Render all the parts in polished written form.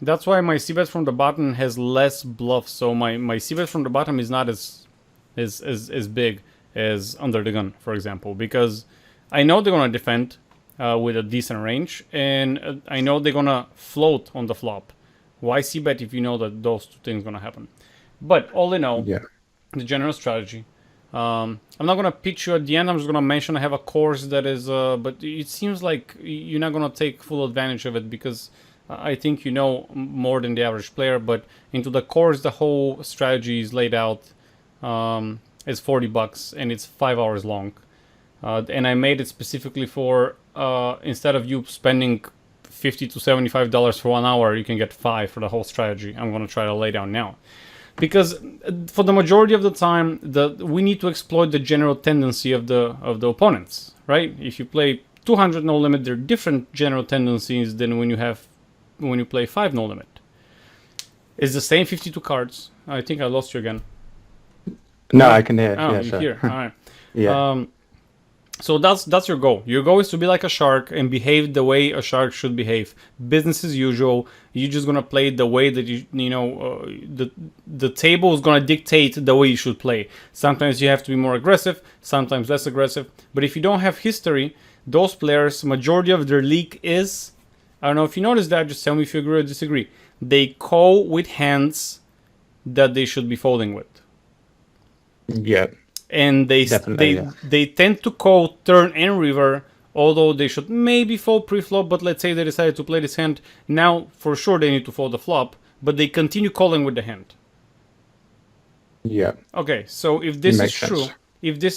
That's why my c-bet from the bottom has less bluffs. So my c-bet from the bottom is not as big as under the gun, for example, because I know they're gonna defend with a decent range, and I know they're gonna float on the flop. Why c-bet if you know that those two things gonna happen? But all in all, Yeah. the general strategy. I'm not gonna pitch you at the end. I'm just gonna mention I have a course that is, but it seems like you're not gonna take full advantage of it because I think you know more than the average player. But into the course, the whole strategy is laid out. It's $40 and it's 5 hours long. And I made it specifically for instead of you spending $50 to $75 for 1 hour, you can get 5 for the whole strategy. I'm gonna try to lay down now. Because for the majority of the time, we need to exploit the general tendency of the opponents, right? If you play 200 no limit, there are different general tendencies than when you play 5 no limit. It's the same 52 cards. I think I lost you again. No, I can hear. Oh, Yeah, you sure. hear? All right. Yeah. So that's your goal. Your goal is to be like a shark and behave the way a shark should behave. Business as usual. You're just gonna play the way that the table is gonna dictate the way you should play. Sometimes you have to be more aggressive, sometimes less aggressive. But if you don't have history, those players, majority of their league is, I don't know if you noticed that. Just tell me if you agree or disagree. They call with hands that they should be folding with. Yeah. And they tend to call turn and river, although they should maybe fold pre-flop. But let's say they decided to play this hand now, for sure they need to fold the flop, but they continue calling with the hand. Yeah. Okay, so if this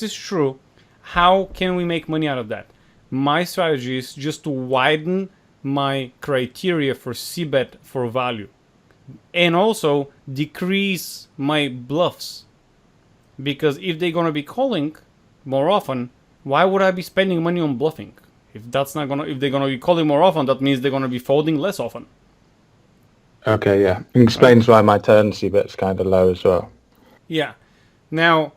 is true, how can we make money out of that? My strategy is just to widen my criteria for c-bet for value, and also decrease my bluffs. Because if they're gonna be calling more often, why would I be spending money on bluffing? If they're gonna be calling more often, that means they're gonna be folding less often. Okay, yeah. It explains why my turn c-bet's kind of low as well. Yeah. Now,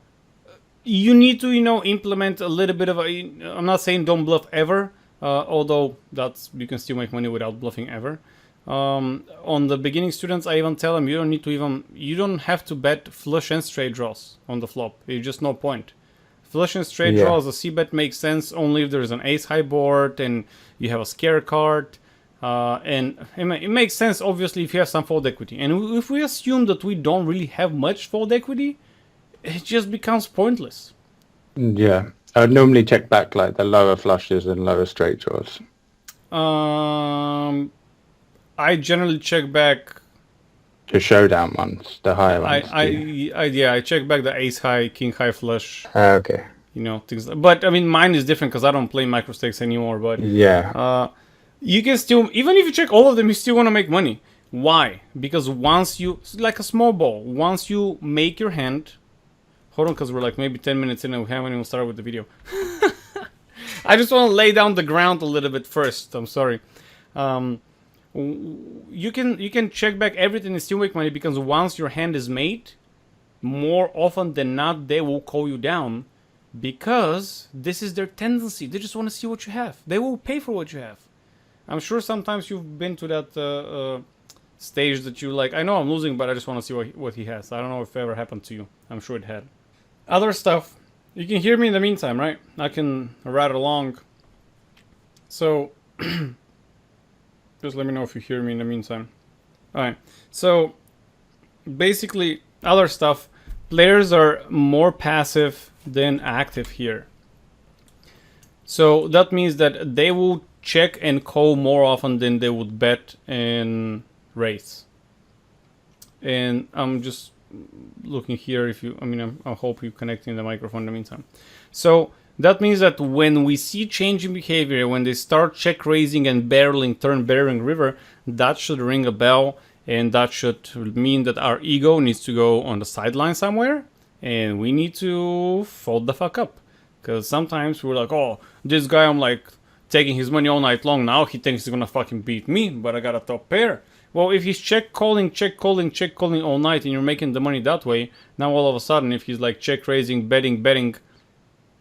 you need to, implement a little bit of I'm not saying don't bluff ever, although you can still make money without bluffing ever. On the beginning students, I even tell them you don't have to bet flush and straight draws on the flop. It's just no point. Flush and straight draws, a c-bet makes sense only if there's an ace high board and you have a scare card. And it makes sense, obviously, if you have some fold equity. And if we assume that we don't really have much fold equity, it just becomes pointless. Yeah. I would normally check back like the lower flushes and lower straight draws. I generally check back The showdown ones, the higher ones. I check back the ace high, king high flush. Okay. Things. But I mean, mine is different because I don't play micro stakes anymore. But yeah, you can still, even if you check all of them, you still want to make money. Why? Because once you, like a small ball, once you make your hand. Hold on, because we're like maybe 10 minutes in and we haven't even started with the video. I just want to lay down the ground a little bit first. I'm sorry. You can check back everything and still make money because once your hand is made, more often than not they will call you down because this is their tendency. They just want to see what you have. They will pay for what you have. I'm sure sometimes you've been to that stage that you like, I know I'm losing, but I just want to see what he has. I don't know if it ever happened to you. I'm sure it had. Other stuff. You can hear me in the meantime, right? I can rattle along. So just let me know if you hear me in the meantime. Alright, so basically, other stuff. Players are more passive than active here. So that means that they will check and call more often than they would bet and raise. And I'm just looking here I hope you're connecting the microphone in the meantime. So that means that when we see change in behavior, when they start check raising and barreling, turn barreling river, that should ring a bell, and that should mean that our ego needs to go on the sideline somewhere, and we need to fold the fuck up. Because sometimes we're like, oh, this guy, I'm like taking his money all night long. Now he thinks he's gonna fucking beat me, but I got a top pair. Well, if he's check calling all night, and you're making the money that way, now all of a sudden, if he's like check raising, betting,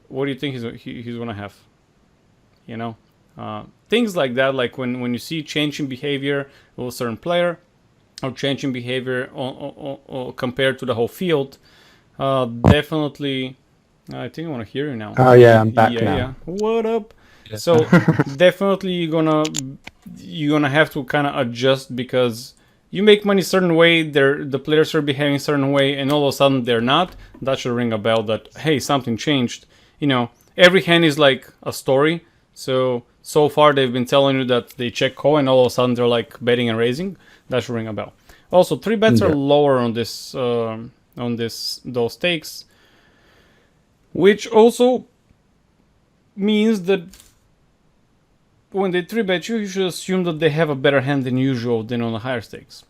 what do you think he's gonna have? Things like that. Like when you see change in behavior of a certain player, or change in behavior compared to the whole field. Definitely, I think I want to hear you now. Oh yeah, I'm back Yeah, now. yeah. What up? Yeah. So definitely you're gonna have to kind of adjust because you make money a certain way, the players are behaving a certain way, and all of a sudden they're not. That should ring a bell that hey, something changed. You know, every hand is like a story. So far they've been telling you that they check call, and all of a sudden they're like betting and raising. That should ring a bell. Also, 3 bets are Yeah. lower on those stakes, which also means that when they 3 bet you, you should assume that they have a better hand than usual than on the higher stakes.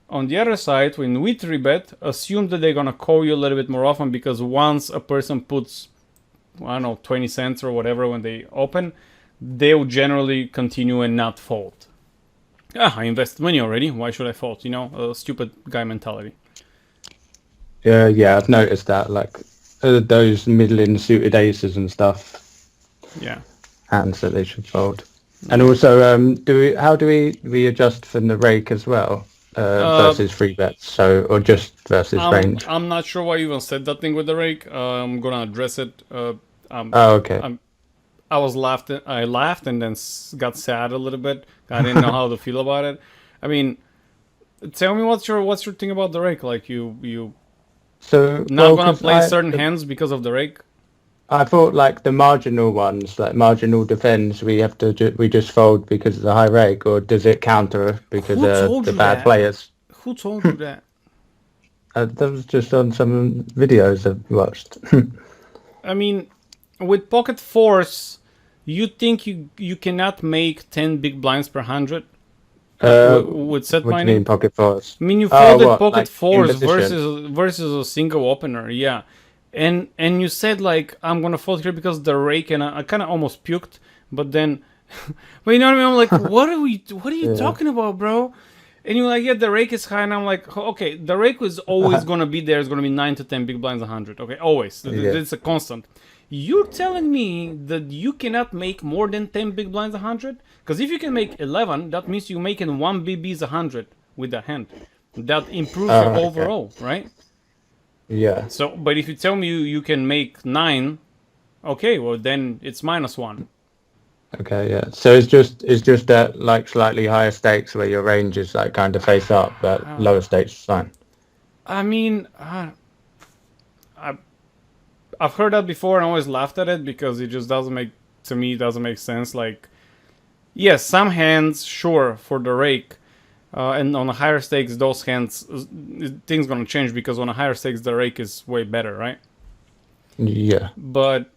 On the other side, when we 3 bet, assume that they're gonna call you a little bit more often because once a person puts, I don't know, 20 cents or whatever when they open, they'll generally continue and not fold. I invested money already. Why should I fold? You know, a stupid guy mentality. Yeah, I've noticed that, like those middling suited aces and stuff, Yeah. hands that they should fold. And also, how do we adjust from the rake as well, versus free bets? So, or just versus range? I'm not sure why you even said that thing with the rake. I'm gonna address it. Oh, okay. I laughed and then got sad a little bit. I didn't know how to feel about it. I mean, tell me what's your thing about the rake? Like you So, not gonna 'cause play certain hands because of the rake? I thought like the marginal ones, like marginal defends, we have to we just fold because of the high rake, or does it counter because Who of told the you bad that? players? Who told you that? That was just on some videos I've watched. I mean, with pocket fours, you think you cannot make 10 big blinds per 100 with set What do you mean mining? pocket fours? I mean, you Oh, folded what, pocket like in fours position? versus a single opener, yeah. And you said like I'm gonna fold here because the rake, and I kind of almost puked, but then, but you know what I mean? I'm like, what are you Yeah. talking about, bro? And you're like, yeah, the rake is high, and I'm like, okay, the rake is always gonna be there. It's gonna be 9 to 10 big blinds 100. Okay, always. Yeah. It's a constant. You're telling me that you cannot make more than 10 big blinds 100? Because if you can make 11, that means you're making 1 BB's 100 with that hand. That improves your Okay. overall, right? Yeah. So, but if you tell me you can make 9, okay, well then it's -1. Okay. Yeah. So it's just that like slightly higher stakes where your range is like kind of face up, but lower stakes is fine. I mean, I've heard that before and always laughed at it because it just doesn't make, to me, it doesn't make sense. Like, yes, some hands, sure, for the rake, and on the higher stakes, those hands, things gonna change because on the higher stakes, the rake is way better, right? Yeah. But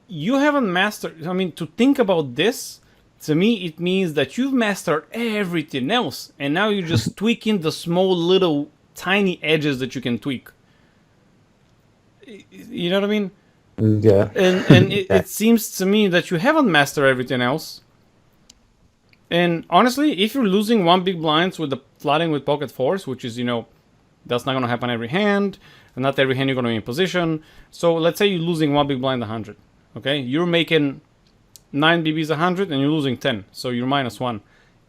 you haven't mastered. I mean, to think about this, to me, it means that you've mastered everything else, and now you're just tweaking the small, little, tiny edges that you can tweak. You know what I mean? Yeah. And Yeah. it seems to me that you haven't mastered everything else. And honestly, if you're losing 1 big blinds with the flatting with pocket fours, which is, you know, that's not going to happen every hand, and not every hand you're going to be in position. So let's say you're losing 1 big blind 100. Okay? You're making 9 BBs 100 and you're losing 10. So you're -1.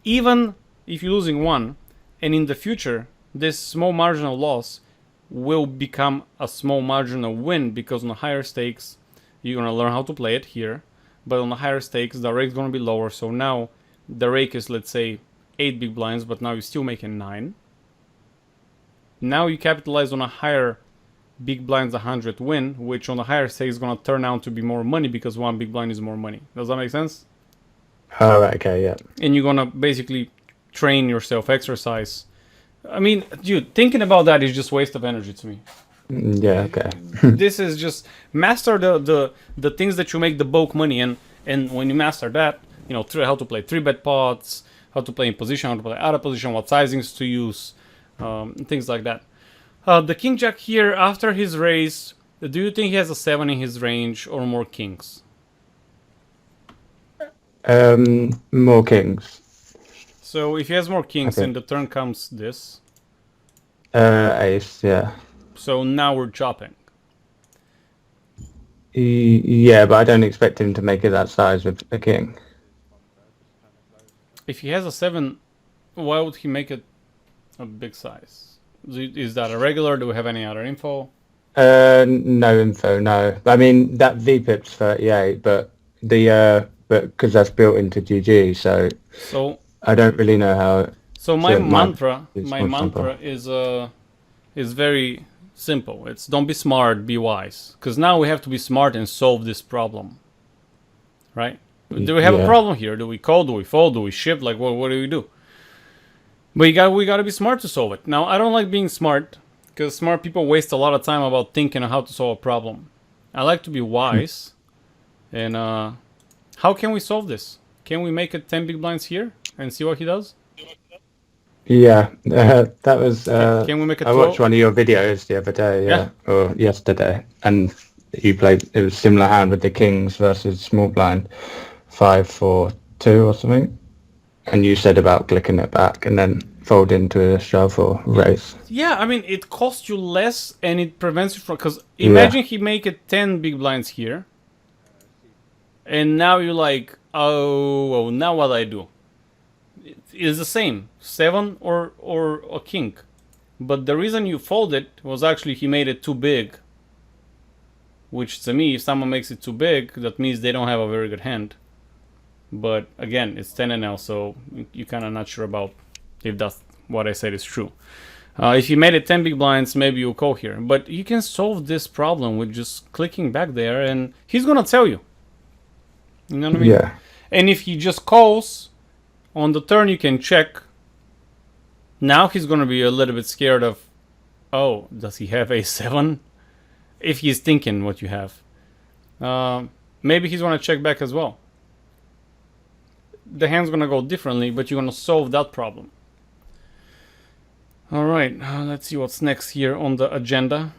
Even if you're losing 1, and in the future, this small marginal loss will become a small marginal win because on the higher stakes, you're going to learn how to play it here. But on the higher stakes, the rake's going to be lower. So now the rake is, let's say, 8 big blinds, but now you're still making 9. Now you capitalize on a higher big blinds 100 win, which on the higher stakes is going to turn out to be more money because 1 big blind is more money. Does that make sense? Oh, right, okay, yeah. And you're going to basically train yourself, exercise. I mean, dude, thinking about that is just waste of energy to me. Yeah, okay. This is just master the things that you make the bulk money, and when you master that, you know, how to play 3-bet pots, how to play in position, how to play out of position, what sizings to use, things like that. The king jack here, after his raise, do you think he has a 7 in his range or more kings? More kings. So if he has more kings, Okay. and the turn comes this, Ace, yeah. so now we're chopping. Yeah, but I don't expect him to make it that size with a king. If he has a 7, why would he make it A big size. Is that a regular? Do we have any other info? No info, no. I mean, that VPIP's 38, but because that's built into GG, So I don't really know how. my My mantra is very simple. It's don't be smart, be wise. Because now we have to be smart and solve this problem, right? Do we have a problem here? Do we call? Do we fold? Do we ship? Like, what do we do? But we gotta be smart to solve it. Now, I don't like being smart because smart people waste a lot of time about thinking of how to solve a problem. I like to be wise. And how can we solve this? Can we make it 10 big blinds here and see what he does? Yeah, that was. Can we make it I 12? watched one of your videos the other day, Yeah. or yesterday, and you played. It was similar hand with the kings versus small blind, 5-4-2 or something, and you said about clicking it back and then fold into a shove or raise. Yeah, I mean, it costs you less and it prevents you from... Because imagine he make it 10 big blinds here. And now you're like, oh, now what I do? It's the same, 7 or a king. But the reason you fold it was actually he made it too big. Which to me, if someone makes it too big, that means they don't have a very good hand. But again, it's 10 NL, so you're kind of not sure about if that's what I said is true. If you made it 10 big blinds, maybe you'll call here. But you can solve this problem with just clicking back there, and he's gonna tell you. You know what I mean? Yeah. And if he just calls, on the turn you can check. Now he's gonna be a little bit scared of, oh, does he have a7? If he's thinking what you have. Maybe he's gonna check back as well. The hand's gonna go differently, but you're gonna solve that problem. Alright, let's see what's next here on the agenda.